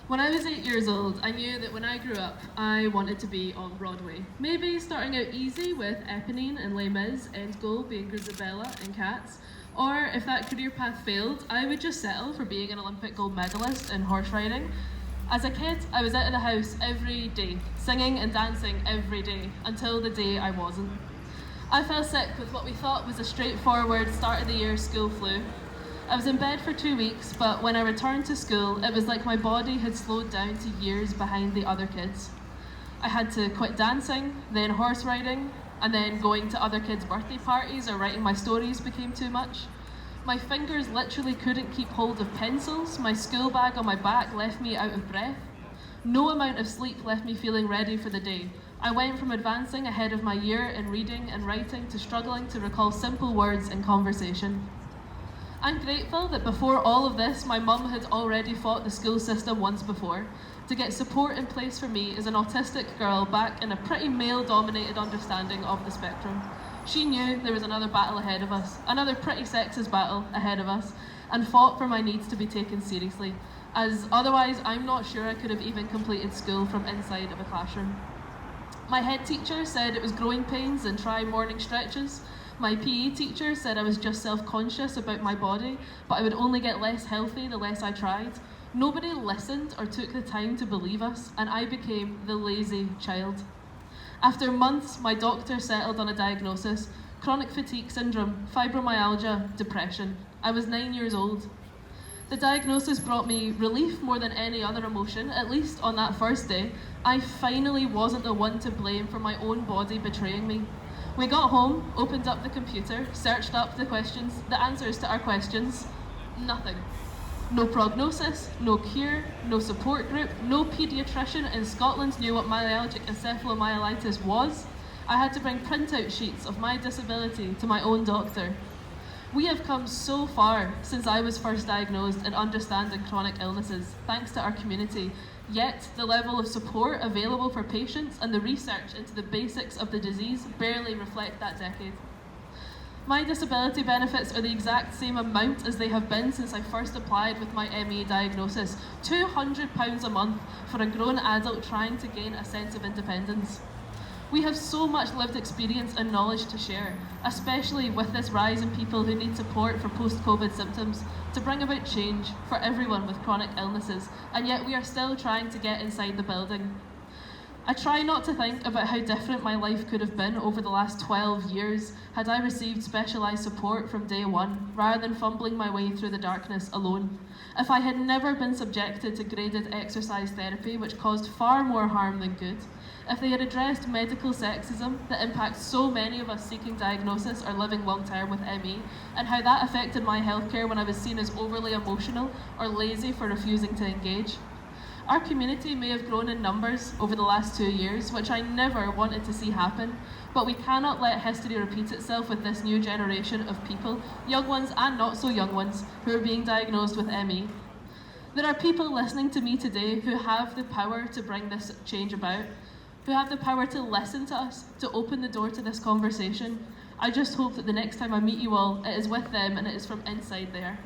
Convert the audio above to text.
When I was 8 years old, I knew that when I grew up, I wanted to be on Broadway. Maybe starting out easy with Eponine and Les Mis, end goal being Grisabella and Cats, or if that career path failed, I would just settle for being an Olympic gold medalist in horse riding. As a kid, I was out of the house every day, singing and dancing every day, until the day I wasn't. I fell sick with what we thought was a straightforward start of the year school flu. I was in bed for 2 weeks, but when I returned to school, it was like my body had slowed down to years behind the other kids. I had to quit dancing, then horse riding, and then going to other kids' birthday parties or writing my stories became too much. My fingers literally couldn't keep hold of pencils, my school bag on my back left me out of breath. No amount of sleep left me feeling ready for the day. I went from advancing ahead of my year in reading and writing to struggling to recall simple words in conversation. I'm grateful that before all of this, my mum had already fought the school system once before to get support in place for me as an autistic girl back in a pretty male-dominated understanding of the spectrum. She knew there was another battle ahead of us, another pretty sexist battle ahead of us, and fought for my needs to be taken seriously, as otherwise I'm not sure I could have even completed school from inside of a classroom. My head teacher said it was growing pains and try morning stretches. My PE teacher said I was just self-conscious about my body, but I would only get less healthy the less I tried. Nobody listened or took the time to believe us, and I became the lazy child. After months, my doctor settled on a diagnosis: chronic fatigue syndrome, fibromyalgia, depression. I was 9 years old. The diagnosis brought me relief more than any other emotion, at least on that first day. I finally wasn't the one to blame for my own body betraying me. We got home, opened up the computer, searched up the answers to our questions. Nothing. No prognosis, no cure, no support group, no paediatrician in Scotland knew what myalgic encephalomyelitis was. I had to bring printout sheets of my disability to my own doctor. We have come so far since I was first diagnosed in understanding chronic illnesses, thanks to our community. Yet, the level of support available for patients and the research into the basics of the disease barely reflect that decade. My disability benefits are the exact same amount as they have been since I first applied with my ME diagnosis: £200 a month for a grown adult trying to gain a sense of independence. We have so much lived experience and knowledge to share, especially with this rise in people who need support for post-COVID symptoms, to bring about change for everyone with chronic illnesses, and yet we are still trying to get inside the building. I try not to think about how different my life could have been over the last 12 years had I received specialised support from day one, rather than fumbling my way through the darkness alone. If I had never been subjected to graded exercise therapy, which caused far more harm than good, if they had addressed medical sexism that impacts so many of us seeking diagnosis or living long-term with ME, and how that affected my healthcare when I was seen as overly emotional or lazy for refusing to engage. Our community may have grown in numbers over the last 2 years, which I never wanted to see happen, but we cannot let history repeat itself with this new generation of people, young ones and not so young ones, who are being diagnosed with ME. There are people listening to me today who have the power to bring this change about, who have the power to listen to us, to open the door to this conversation. I just hope that the next time I meet you all, it is with them and it is from inside there.